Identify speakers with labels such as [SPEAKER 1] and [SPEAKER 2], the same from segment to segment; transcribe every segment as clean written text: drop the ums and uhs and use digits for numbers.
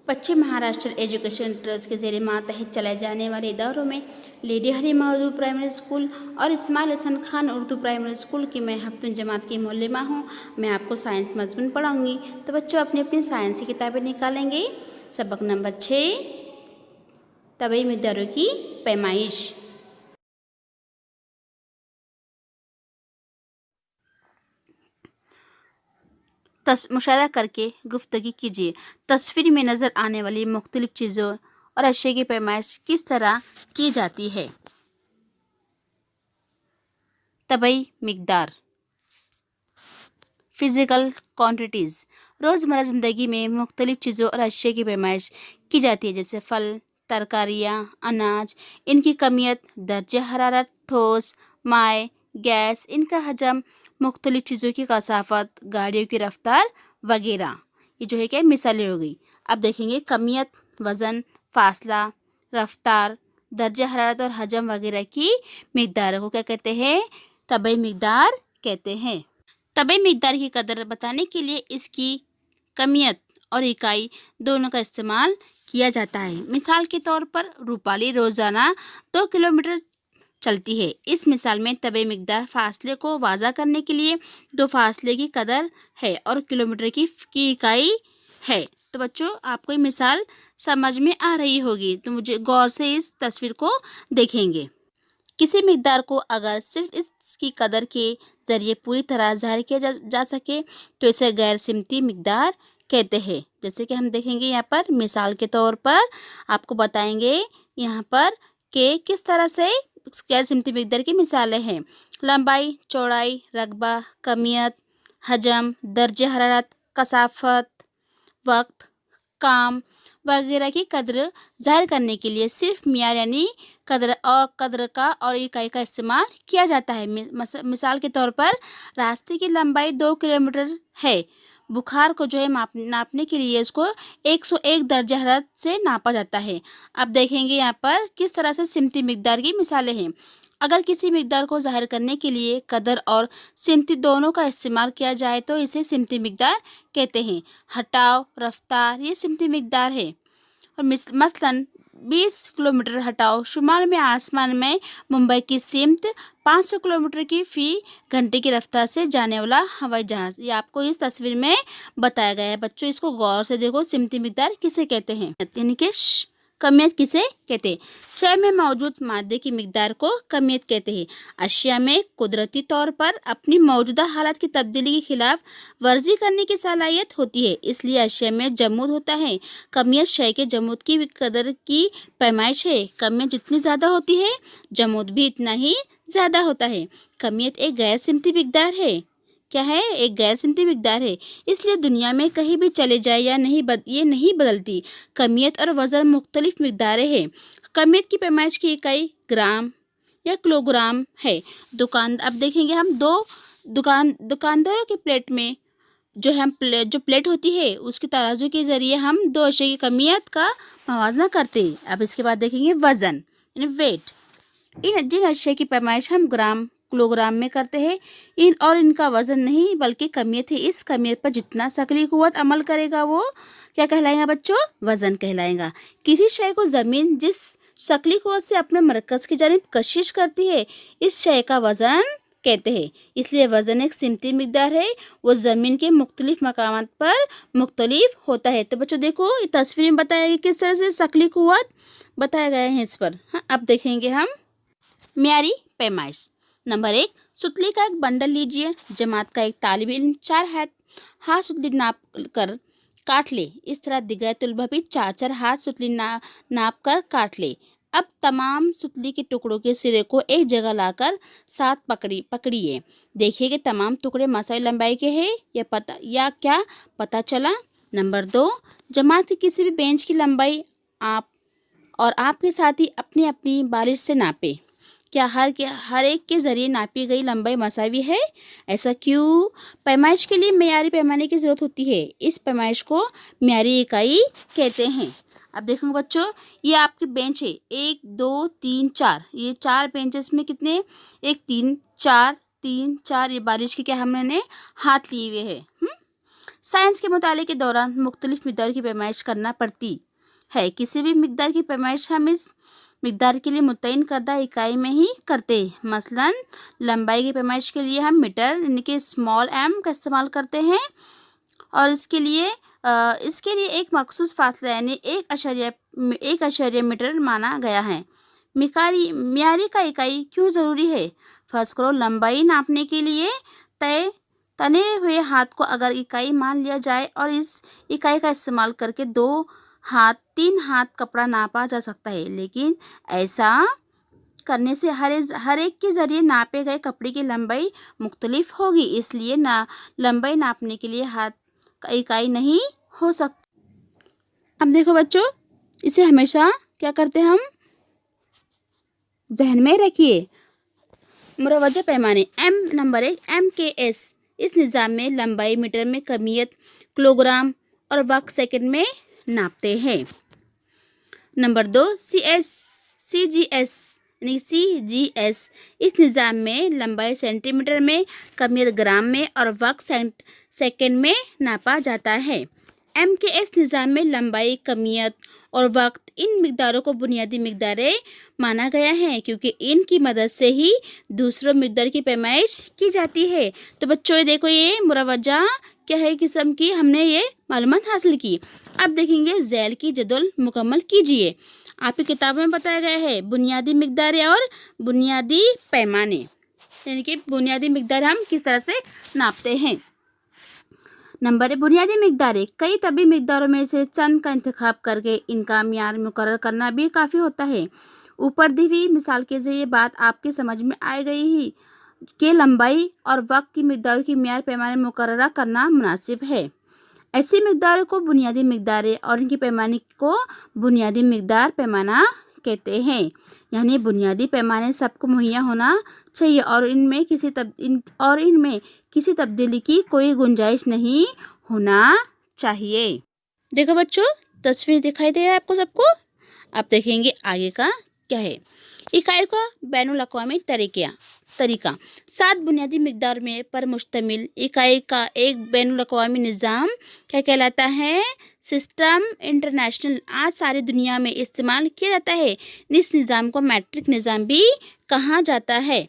[SPEAKER 1] पश्चिम Maharashtra education trust के ज़ेर मातहत चलाए जाने वाले इदारों में lady Halima Urdu primary school और इस्माइल हसन खान उर्दू प्राइमरी स्कूल की मैं हफ्तुन जमात की मुअल्लिमा हूँ। मैं आपको साइंस मज़मून पढ़ाऊँगी। तो बच्चों अपनी अपनी साइंस की किताबें निकालेंगे। सबक नंबर 6, तबई मिक़दारों की पैमाइश। मुशाहिदा करके गुफ्तगी कीजिए। तस्वीर में नज़र आने वाली मुख्तलिफ चीज़ों और अशिया की पैमाइश किस तरह की जाती है। तबई मिक़दार, फ़िज़िकल क्वांटिटीज़। रोज़मर्रा ज़िंदगी में मुख्तलिफ चीज़ों और अशिया की पैमाइश की जाती है, जैसे फल, तरकारियाँ, अनाज, इनकी कमियत, दर्जे हरारत, ठोस, माए, गैस, इनका हजम, मुख्तलिफ चीज़ों की कसाफत, गाड़ियों की रफ्तार वगैरह। ये जो है क्या मिसालें हो गई। अब देखेंगे कमियत, वज़न, फासला, रफ्तार, दर्जे हरारत और हजम वगैरह की मिक़दार को क्या कहते हैं? तबई मिक़दार कहते हैं। तबई मिक़दार की कदर बताने के लिए इसकी कमियत और इकाई दोनों का इस्तेमाल किया जाता है। मिसाल के तौर पर रूपाली रोज़ाना 2 किलोमीटर चलती है। इस मिसाल में तबई मिक़दार फासले को वाज़ा करने के लिए 2 फासले की कदर है और किलोमीटर की इकाई है। तो बच्चों आपको ये मिसाल समझ में आ रही होगी, तो मुझे गौर से इस तस्वीर को देखेंगे। किसी मिक़दार को अगर सिर्फ इसकी कदर के ज़रिए पूरी तरह ज़ाहिर किया जा सके तो इसे गैर सिमती मिक़दार कहते हैं। जैसे कि हम देखेंगे यहाँ पर मिसाल के तौर पर आपको बताएंगे यहाँ पर कि किस तरह से गैर सिमती मिक़दार की मिसालें हैं। लंबाई, चौड़ाई, रकबा, कमियत, हजम, दर्जे हरारत, कसाफत, वक्त, काम वगैरह की कदर ज़ाहिर करने के लिए सिर्फ मियार यानी कदर का और इकाई का इस्तेमाल किया जाता है। मिसाल के तौर पर रास्ते की लंबाई 2 किलोमीटर है। बुखार को जो है नापने के लिए इसको 101 दर्जे हरारत से नापा जाता है। अब देखेंगे यहाँ पर किस तरह से सिमती मिक़दार की मिसालें हैं। अगर किसी मिक़दार को ज़ाहिर करने के लिए कदर और सिमती दोनों का इस्तेमाल किया जाए तो इसे सिमती मिक़दार कहते हैं। हटाव, रफ्तार, ये सिमती मिक़दार है। और मसलन 20 किलोमीटर हटाओ शुमाल में आसमान में मुंबई की सिमत 500 किलोमीटर की फ़ी घंटे की रफ्तार से जाने वाला हवाई जहाज़। ये आपको इस तस्वीर में बताया गया है। बच्चों इसको गौर से देखो। सिमती मिक़दार किसे कहते हैं, यानी कि कमियत किसे कहते हैं? शय में मौजूद मादे की मिक़दार को कमियत कहते हैं। अशिया में कुदरती तौर पर अपनी मौजूदा हालत की तब्दीली के खिलाफ वर्जी करने की सलाहियत होती है, इसलिए अशिया में जमूद होता है। कमियत शय के जमूद की कदर की पैमाइश है। कमियत जितनी ज़्यादा होती है जमूद भी इतना ही ज़्यादा होता है। कमियत एक गैर सिमती मिक़दार है। क्या है? एक गैर सिमती मिक़दार है, इसलिए दुनिया में कहीं भी चले जाए या ये नहीं बदलती। कमियत और वज़न मुख्तलिफ मिक़दारें हैं। कमियत की पैमाइश की इकाई ग्राम या किलोग्राम है। अब देखेंगे हम दुकानदारों के प्लेट में जो प्लेट होती है उसकी तराजू के ज़रिए हम 2 अशिया की कमियत का मवाजना करते हैं। अब इसके बाद देखेंगे वज़न यानी वेट। जिन अशिया की पैमाइश हम ग्राम किलोग्राम में करते हैं इनका वज़न नहीं बल्कि कमियत है। इस कमियत पर जितना शकली क़ुव्वत अमल करेगा वो क्या कहलाएगा बच्चों? वज़न कहलाएगा। किसी शय को ज़मीन जिस शकली क़ुव्वत से अपने मरकज़ की जानिब कशिश करती है इस शय का वज़न कहते हैं। इसलिए वज़न एक सिमती मिक़दार है, वो ज़मीन के मुख्तलिफ मकामात पर मुख्तलिफ होता है। तो बच्चों देखो ये तस्वीर में बताया गया किस तरह से शकली क़ुव्वत बताया गया है इस पर। हाँ, अब देखेंगे हम मियारी पैमाइश। नंबर 1, सुतली का एक बंडल लीजिए। जमात का एक तालिब इल्म 4 हाथ सुतली नाप कर काट ले। इस तरह दिगाए तुलबा भी 4 हाथ सुतली नाप कर काट ले। अब तमाम सुतली के टुकड़ों के सिरे को एक जगह लाकर साथ पकड़िए। देखिए कि तमाम टुकड़े मसाई लंबाई के हैं या क्या पता चला। नंबर 2, जमात की किसी भी बेंच की लंबाई आप और आपके साथी अपनी अपनी बालिश से नापे। क्या हर एक के ज़रिए नापी गई लंबाई मसावी है? ऐसा क्यों? पैमाइश के लिए मियारी पैमाने की ज़रूरत होती है। इस पैमाइश को मियारी इकाई कहते हैं। अब देखो बच्चों ये आपकी बेंच है 1 2 3 4। ये 4 बेंचेस में कितने 1 3 4 3 4 ये बारिश के क्या हमने हाथ लिए हुए हैं। साइंस के मुताले के दौरान मुख्तलिफ मिकदारों की पैमाइश करना पड़ती है। किसी भी मिकदार की पैमाइश हम इस मिकदार के लिए मुतय्यन करदा इकाई में ही करते हैं। मसलन लंबाई की पैमाइश के लिए हम मीटर यानी कि स्मॉल m का इस्तेमाल करते हैं और इसके लिए एक मखसूस फासला यानी 1 मीटर माना गया है। मियारी का इकाई क्यों ज़रूरी है? फर्ज करो लंबाई नापने के लिए तने हुए हाथ को अगर इकाई मान लिया जाए और इस इकाई का इस्तेमाल करके 3 हाथ कपड़ा नापा जा सकता है, लेकिन ऐसा करने से हर एक के ज़रिए नापे गए कपड़े की लंबाई मुख्तलिफ होगी, इसलिए लंबाई नापने के लिए हाथ का इकाई नहीं हो सकती। अब देखो बच्चों, इसे हमेशा क्या करते हैं हम जहन में रखिए। मुरवजा पैमाने नंबर 1 MKS। इस निज़ाम में लंबाई मीटर में, कमियत किलोग्राम और वक्त सेकंड में नापते हैं। नंबर 2 CGS यानी CGS। इस निज़ाम में लंबाई सेंटीमीटर में, कमियत ग्राम में और वक्त सेकंड में नापा जाता है। MKS निज़ाम में लंबाई, कमियत और वक्त इन मिकदारों को बुनियादी मिकदारें माना गया है, क्योंकि इनकी मदद से ही दूसरों मिकदार की पैमाइश की जाती है। तो बच्चों ये देखो, ये मुरवजा क्या है किस्म की हमने ये मालूमात हासिल की। अब देखेंगे झैल की जदवल मुकम्मल कीजिए। आपकी किताबों में बताया गया है बुनियादी मिकदारें और बुनियादी पैमाने, यानी कि बुनियादी मिकदार हम किस तरह से नापते हैं। नंबर 1 बुनियादी मिकदारें। कई तभी मिकदारों में से चंद का इंतखाब करके इनका मियार मुकर्रर करना भी काफ़ी होता है। ऊपर दी हुई मिसाल के ज़रिए बात आपके समझ में आ गई ही कि लंबाई और वक्त की मिकदारों की मियार पैमाने मुकर्रर करना मुनासिब है। ऐसी मिकदारों को बुनियादी मिकदारें और इनके पैमाने को बुनियादी मिकदार पैमाना कहते हैं। यानी बुनियादी पैमाने सबको मुहैया होना चाहिए और इनमें किसी तब्दीली की कोई गुंजाइश नहीं होना चाहिए। देखो बच्चों, तस्वीर दिखाई दे रहा है आपको सबको। आप देखेंगे आगे का क्या है। इकाई का बैनुल अक़वामी तरीका 7 बुनियादी मिकदार में पर मुश्तमिल इकाई का एक बैनुल अक़वामी निज़ाम क्या कहलाता है? System international. आज सारी दुनिया में इस्तेमाल किया जाता है। इस निज़ाम को मैट्रिक निज़ाम भी कहा जाता है।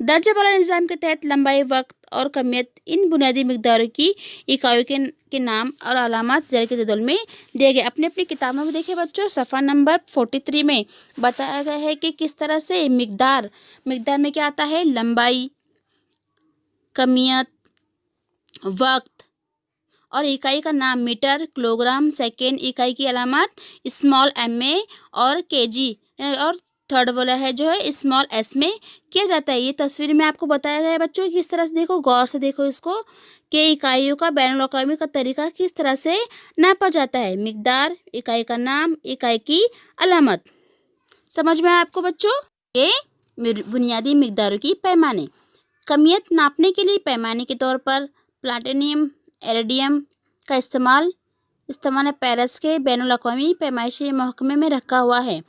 [SPEAKER 1] दर्जा वाला निज़ाम के तहत लंबाई, वक्त और कमियत इन बुनियादी मिकदारों की इकाइयों के नाम और अलामात झैल के जदवल में दिए गए। अपनी किताबों में देखिए बच्चों, सफ़ा नंबर 43 में बताया गया है कि किस तरह से मिकदार में क्या आता है? लंबाई, कमियत, वक्त और इकाई का नाम मीटर, किलोग्राम, सेकेंड, इकाई की अलामात स्मॉल m में और kg और थर्ड वाला है जो है स्मॉल s में किया जाता है। ये तस्वीर में आपको बताया गया है बच्चों, किस तरह से देखो, गौर से देखो इसको कि इकाइयों का बैनुल अक़वामी का तरीका किस तरह से नापा जाता है। मिकदार, इकाई का नाम, इकाई की अलामत। समझ में आया आपको बच्चों? ये बुनियादी मिकदारों की पैमाने। कमियत नापने के लिए पैमाने के तौर पर प्लाटिनियम, इरिडियम का इस्तेमाल पेरिस के बैनुल अक़वामी पैमाइशी महकमे में रखा हुआ है।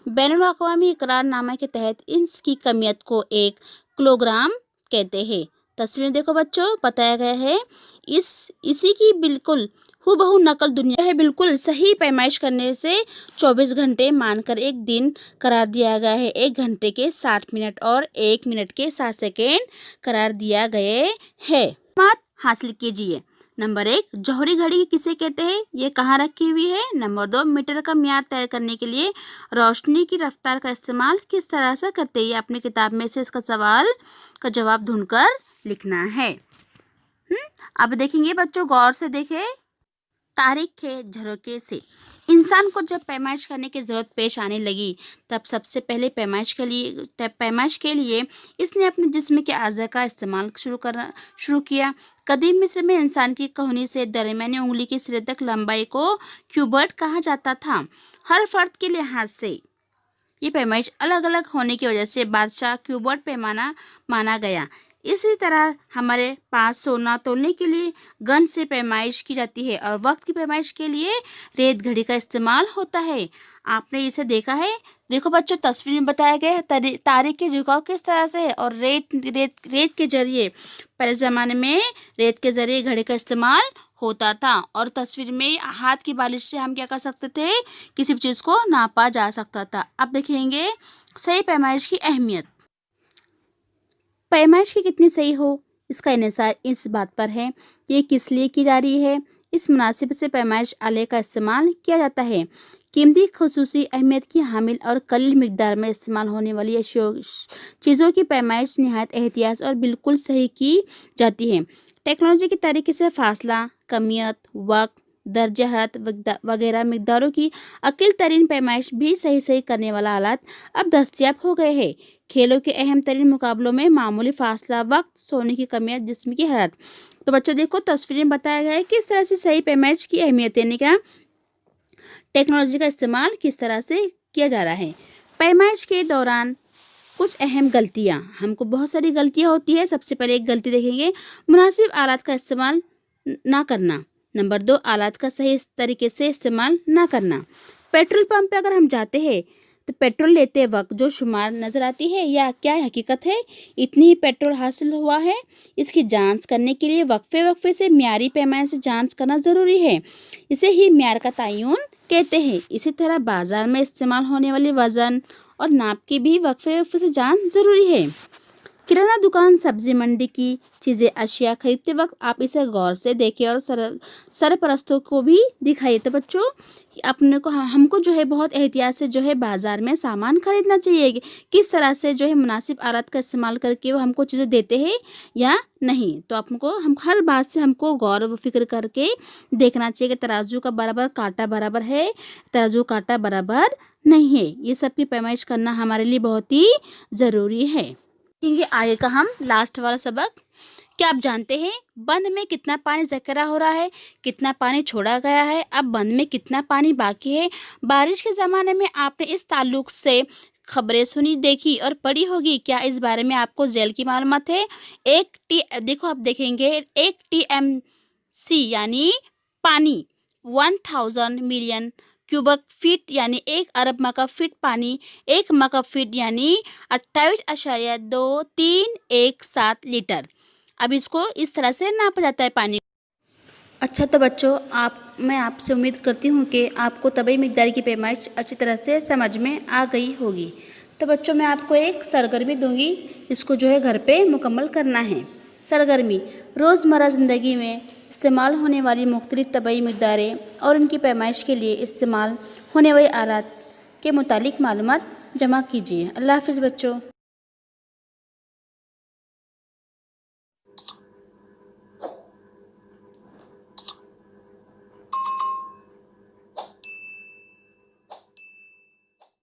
[SPEAKER 1] बैनुल अक़वामी इकरारनामा के तहत इसकी कमियत को 1 किलोग्राम कहते हैं। तस्वीर देखो बच्चों, बताया गया है इसी की बिल्कुल हूबहू नकल दुनिया है। बिल्कुल सही पैमाइश करने से 24 घंटे मानकर एक दिन करार दिया गया है। 1 घंटे के 60 मिनट और 1 मिनट के 60 सेकेंड करार दिया गए है। बात हासिल कीजिए। नंबर 1 जौहरी घड़ी किसे कहते हैं? ये कहाँ रखी हुई है? नंबर 2 मीटर का म्यार तय करने के लिए रोशनी की रफ्तार का इस्तेमाल किस तरह से करते हैं? ये अपनी किताब में से इसका सवाल का जवाब ढूंढकर लिखना है। अब देखेंगे बच्चों, गौर से देखें। तारीख के झरोके से इंसान को जब पैमाइश करने की ज़रूरत पेश आने लगी, तब सबसे पहले पैमाइश के लिए इसने अपने जिस्म के अज़ा का इस्तेमाल शुरू किया। कदीम मिस्र में इंसान की कहुनी से दरमियानी उंगली की सिरे तक लंबाई को क्यूबर्ट कहा जाता था। हर फर्द के लिहाज से ये पैमाइश अलग अलग होने की वजह से बादशाह क्यूबर्ट पैमाना माना गया। इसी तरह हमारे पास सोना तोलने के लिए गन से पैमाइश की जाती है और वक्त की पैमाइश के लिए रेत घड़ी का इस्तेमाल होता है। आपने इसे देखा है? देखो बच्चों, तस्वीर में बताया गया है तारीख के झुकाव किस तरह से है और रेत के जरिए, पहले ज़माने में रेत के जरिए घड़ी का इस्तेमाल होता था और तस्वीर में हाथ की बालिश से हम क्या कर सकते थे, किसी भी चीज़ को नापा जा सकता था। अब देखेंगे सही पैमाइश की अहमियत। पैमाइश की कितनी सही हो, इसका इन्हिसार इस बात पर है कि ये किस लिए की जा रही है। इस मुनासिब से पैमाइश आले का इस्तेमाल किया जाता है। कीमती खसूसी अहमियत की हामिल और कलील मिकदार में इस्तेमाल होने वाली चीज़ों की पैमाइश नहायत एहतियात और बिल्कुल सही की जाती है। टेक्नोलॉजी के तरीके से फासला, कमियत, वक्त, दर्जा हरारत वगैरह मिकदारों की अकील तरीन पैमाइश भी सही करने वाला आलात अब दस्तयाब हो गए हैं। खेलों के अहम तरीन मुकाबलों में मामूली फासला, वक्त, सोने की कमियत, जिस्म की हरारत। तो बच्चों देखो, तस्वीर में बताया गया है किस तरह से सही पैमाइश की अहमियत, यानी क्या टेक्नोलॉजी का इस्तेमाल किस तरह से किया जा रहा है। पैमाइश के दौरान कुछ अहम गलतियाँ, हमको बहुत सारी गलतियाँ होती है। सबसे पहले एक गलती देखेंगे, मुनासिब आलात का इस्तेमाल ना करना। नंबर 2, आलात का सही तरीके से इस्तेमाल ना करना। पेट्रोल पंप पे अगर हम जाते हैं तो पेट्रोल लेते वक्त जो शुमार नज़र आती है या क्या हकीकत है, इतनी ही पेट्रोल हासिल हुआ है, इसकी जांच करने के लिए वक्फे से म्यारी पैमाने से जांच करना ज़रूरी है। इसे ही म्यार का तयन कहते हैं। इसी तरह बाज़ार में इस्तेमाल होने वाले वज़न और नाप की भी वक्फे से जांच ज़रूरी है। किराना दुकान, सब्जी मंडी की चीज़ें, अशिया खरीदते वक्त आप इसे गौर से देखें और सरपरस्तों को भी दिखाइए। तो बच्चों, अपने को हमको जो है बहुत एहतियात से जो है बाज़ार में सामान खरीदना चाहिए। किस तरह से जो है मुनासिब आलात का इस्तेमाल करके वो हमको चीज़ें देते हैं या नहीं। तो हम हर बात से हमको गौर व फिक्र करके देखना चाहिए कि तराजू का बराबर कांटा बराबर है, तराजू कांटा बराबर नहीं है। ये सब की पैमाइश करना हमारे लिए बहुत ही ज़रूरी है। देखेंगे आगे का हम लास्ट वाला सबक। क्या आप जानते हैं बंद में कितना पानी ज़ख़ीरा हो रहा है, कितना पानी छोड़ा गया है, अब बंद में कितना पानी बाकी है। बारिश के ज़माने में आपने इस ताल्लुक़ से खबरें सुनी, देखी और पढ़ी होगी। क्या इस बारे में आपको झेल की मालूमात है? देखो, आप देखेंगे 1 TMC यानी पानी, 1000 मिलियन क्यूबिक फीट यानी 1 अरब मकब फीट पानी, 1 मकब फीट यानी 28.2317 लीटर। अब इसको इस तरह से नापा जाता है पानी। अच्छा, तो बच्चों, मैं आपसे उम्मीद करती हूँ कि आपको तबई मिकदार की पैमाइश अच्छी तरह से समझ में आ गई होगी। तो बच्चों, मैं आपको एक सरगर्मी दूंगी, इसको जो है घर पे मुकम्मल करना है। सरगर्मी, रोज़मर्रा ज़िंदगी में इस्तेमाल होने वाली मुख्तलिफ तबई मिकदारें और इनकी पैमाइश के लिए इस्तेमाल होने वाले आलात के मुतालिक मालूमात जमा कीजिए। अल्लाह हाफ़िज़ बच्चों।